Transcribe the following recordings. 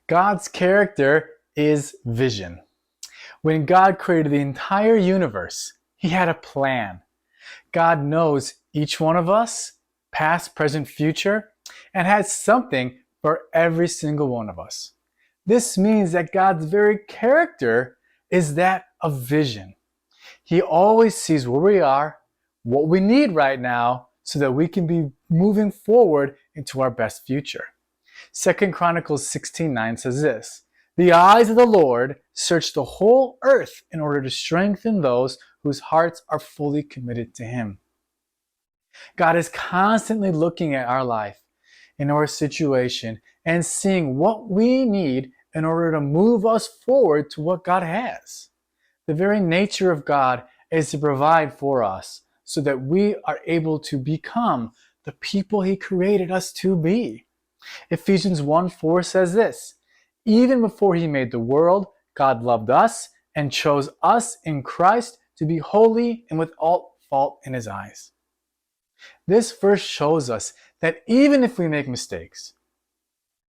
God's character is vision. When God created the entire universe, He had a plan. God knows each one of us, past, present, future, and has something for every single one of us. This means that God's very character is that of vision. He always sees where we are, what we need right now, so that we can be moving forward into our best future. 2 Chronicles 16:9 says this, "The eyes of the Lord search the whole earth in order to strengthen those whose hearts are fully committed to Him." God is constantly looking at our life and our situation and seeing what we need in order to move us forward to what God has. The very nature of God is to provide for us so that we are able to become the people He created us to be. Ephesians 1:4 says this, "Even before He made the world, God loved us and chose us in Christ to be holy and without fault in His eyes." This verse shows us that even if we make mistakes,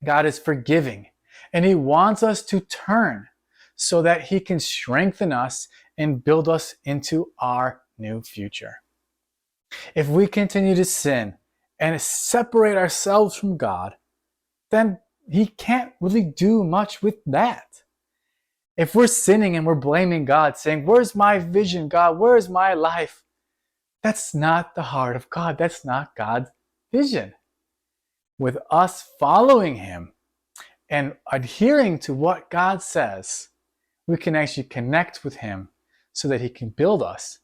God is forgiving and He wants us to turn so that He can strengthen us and build us into our new future. If we continue to sin and separate ourselves from God, then He can't really do much with that. If we're sinning and we're blaming God, saying, "Where's my vision, God? Where's my life?" That's not the heart of God. That's not God's vision. With us following Him and adhering to what God says, we can actually connect with Him so that He can build us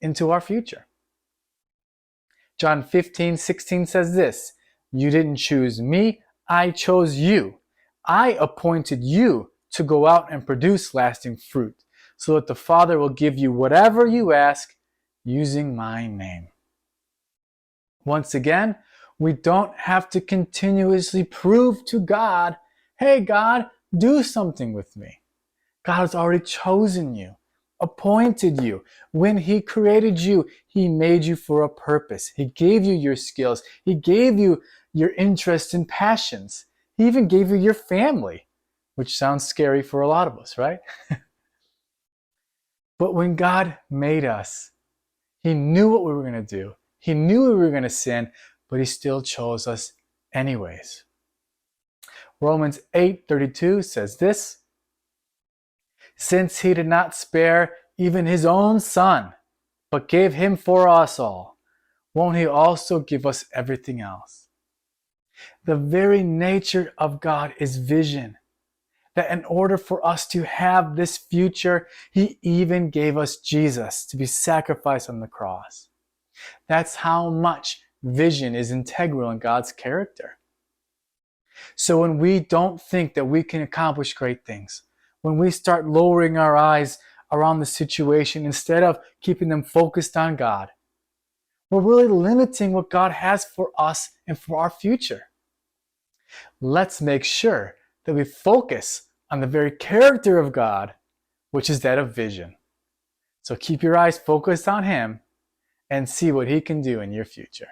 into our future. John 15:16 says this, "You didn't choose me, I chose you. I appointed you to go out and produce lasting fruit, so that the Father will give you whatever you ask using my name." Once again, we don't have to continuously prove to God, "Hey God, do something with me." God has already chosen you, appointed you. When He created you, He made you for a purpose. He gave you your skills. He gave you your interests and passions. He even gave you your family, which sounds scary for a lot of us, right? But when God made us, He knew what we were going to do. He knew we were going to sin, but He still chose us anyways. Romans 8:32 says this, "Since He did not spare even His own Son, but gave Him for us all, won't He also give us everything else?" The very nature of God is vision. That in order for us to have this future, He even gave us Jesus to be sacrificed on the cross. That's how much vision is integral in God's character. So when we don't think that we can accomplish great things, when we start lowering our eyes around the situation instead of keeping them focused on God, we're really limiting what God has for us and for our future. Let's make sure that we focus on the very character of God, which is that of vision. So keep your eyes focused on Him and see what He can do in your future.